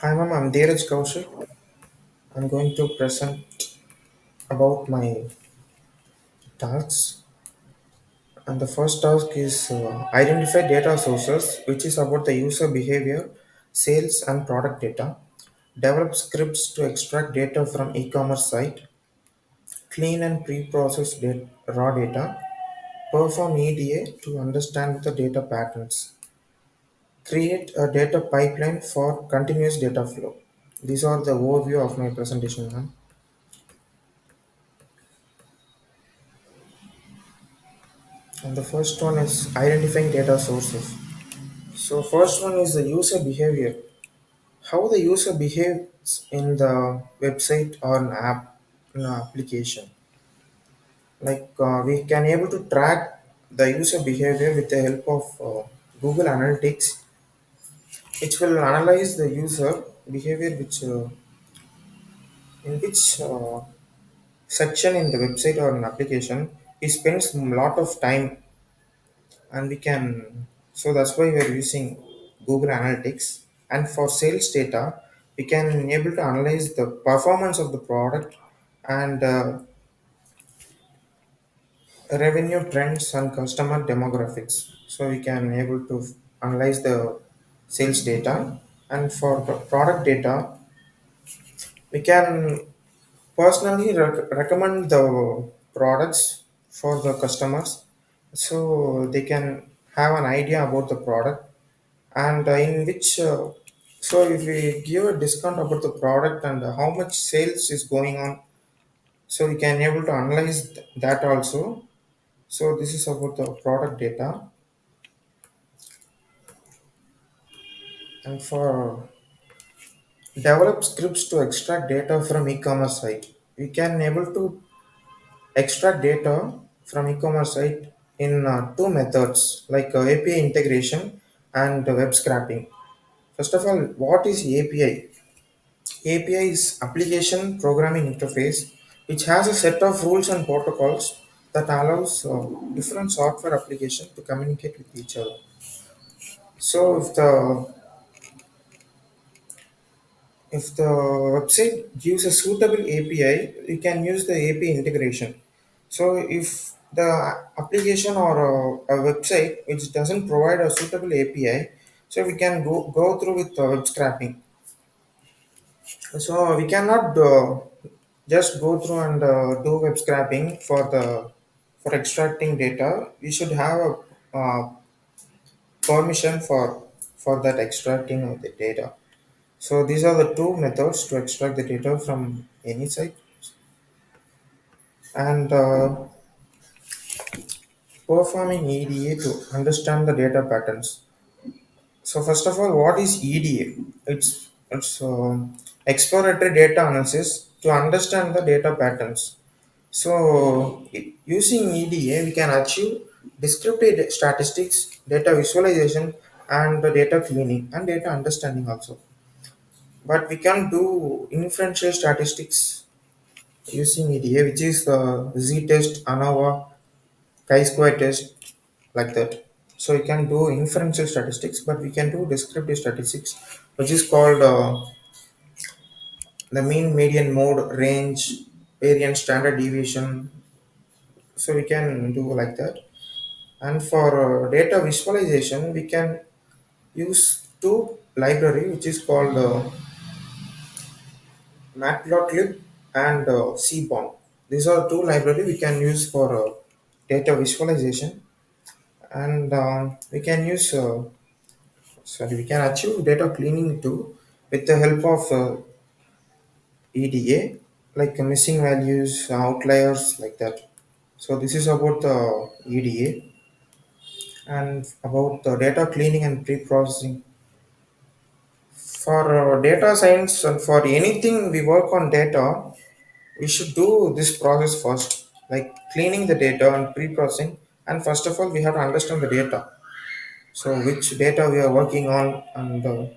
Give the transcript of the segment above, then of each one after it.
Hi ma'am, I'm Dheeraj Kaushik. I'm going to present about my tasks. And the first task is identify data sources, which is about the user behavior, sales, and product data. Develop scripts to extract data from e-commerce site. Clean and pre-process raw data. Perform EDA to understand the data patterns. Create a data pipeline for continuous data flow. These are the overview of my presentation, ma'am. And the first one is identifying data sources. So first one is the user behavior. How the user behaves in the website or an application. Like we can able to track the user behavior with the help of Google Analytics, which will analyze the user behavior in which section in the website or an application he spends a lot of time, and we can, so that's why we're using Google Analytics. And for sales data, we can able to analyze the performance of the product and revenue trends and customer demographics, so we can able to analyze the sales data. And for the product data, we can personally recommend the products for the customers, so they can have an idea about the product. And in which so if we give a discount about the product and how much sales is going on, so we can able to analyze that also. So this is about the product data. And for develop scripts to extract data from e-commerce site, we can able to extract data from e-commerce site in two methods, like API integration and web scraping. First of all, what is API? API is Application Programming Interface, which has a set of rules and protocols that allows different software applications to communicate with each other. So if the website gives a suitable API, you can use the API integration. So if the application or a website which doesn't provide a suitable API, so we can go through with web scraping. So we cannot just go through and do web scraping for extracting data. We should have a permission for that extracting of the data. So these are the two methods to extract the data from any site. And performing EDA to understand the data patterns. So first of all, what is EDA? It's exploratory data analysis to understand the data patterns. So using EDA, we can achieve descriptive statistics, data visualization, and the data cleaning and data understanding also. But we can do inferential statistics using EDA, which is the Z-test, ANOVA, chi-square test, like that. So we can do inferential statistics, but we can do descriptive statistics, which is called the mean, median, mode, range, variance, standard deviation. So we can do like that. And for data visualization, we can use two library, which is called Matplotlib and Seaborn. These are two library we can use for data visualization. And we can use sorry, we can achieve data cleaning too with the help of EDA, like missing values, outliers, like that. So this is about the EDA. And about the data cleaning and pre-processing. For data science and for anything we work on data, we should do this process first, like cleaning the data and pre-processing. And first of all, we have to understand the data. So which data we are working on, and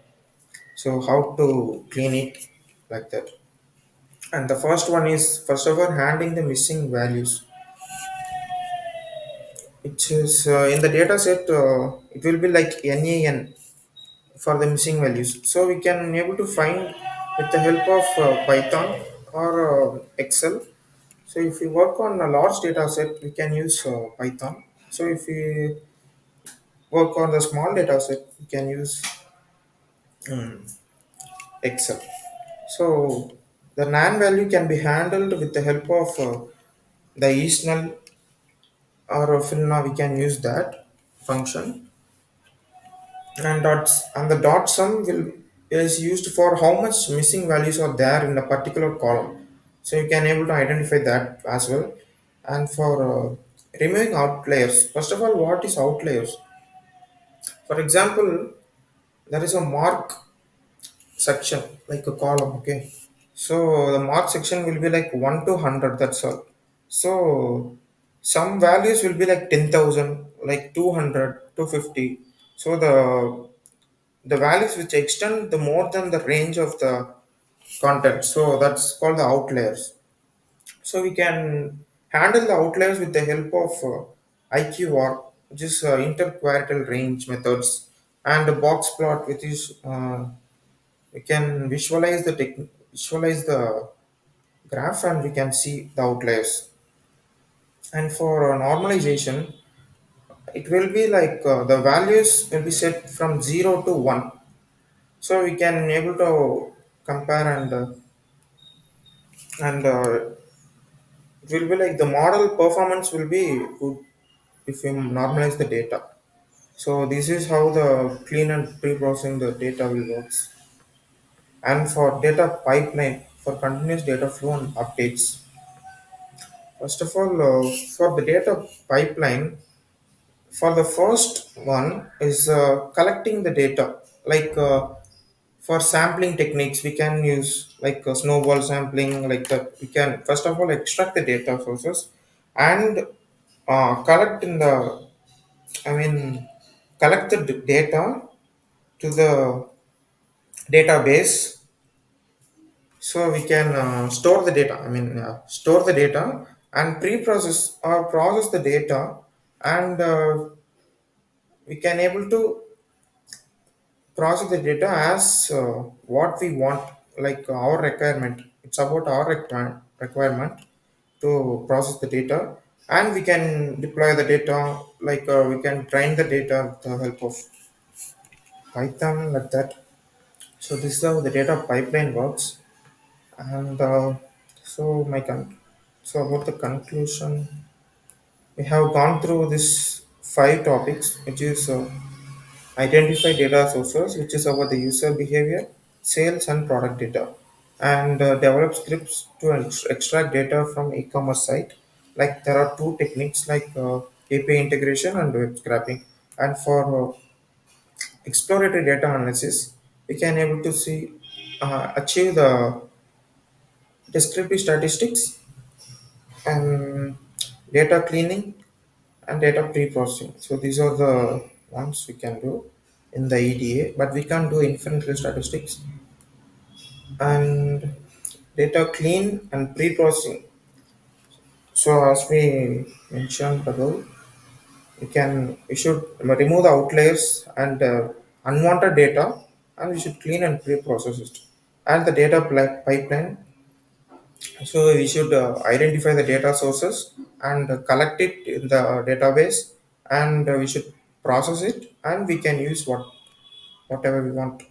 so how to clean it, like that. And the first one is first of all handling the missing values. It is in the data set. It will be like NaN. for the missing values. So we can able to find with the help of Python or Excel. So if we work on a large data set, we can use Python. So if we work on the small data set, we can use Excel. So the NaN value can be handled with the help of the eastnal or filna. We can use that function, and the dot sum will is used for how much missing values are there in a particular column. So you can able to identify that as well. And for removing outliers, first of all, what is outliers? For example, there is a mark section like a column, okay? So the mark section will be like 1 to 100, that's all. So some values will be like 10,000, like 200, 250. So the values which extend the more than the range of the content. So that's called the outliers. So we can handle the outliers with the help of IQR, which is interquartile range methods, and a box plot, which is we can visualize the graph and we can see the outliers. And for normalization, it will be like the values will be set from 0 to 1. So we can able to compare and it will be like the model performance will be good if you normalize the data. So this is how the clean and pre-processing the data will works. And for data pipeline for continuous data flow and updates. First of all, for the data pipeline, for the first one is collecting the data. Like for sampling techniques, we can use like snowball sampling. Like we can first of all extract the data sources and collect in the. I mean, collect the data to the database so we can store the data. I mean, store the data and pre-process or process the data, and we can able to process the data as what we want, like our requirement. It's about our requirement to process the data, and we can deploy the data. Like we can train the data with the help of Python, like that. So this is how the data pipeline works. And so so about the conclusion, we have gone through this five topics, which is identify data sources, which is about the user behavior, sales, and product data, and develop scripts to extract data from e-commerce site. Like there are two techniques like API integration and web scraping. And for exploratory data analysis, we can able to see achieve the descriptive statistics and data cleaning and data pre-processing. So these are the ones we can do in the EDA, but we can't do infinitely statistics and data clean and pre-processing. So as we mentioned above, we should remove the outliers and unwanted data, and we should clean and pre-process it. And the data pipeline. So we should identify the data sources and collect it in the database, and we should process it, and we can use whatever we want.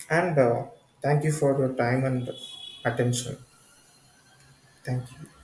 And thank you for your time and attention. Thank you.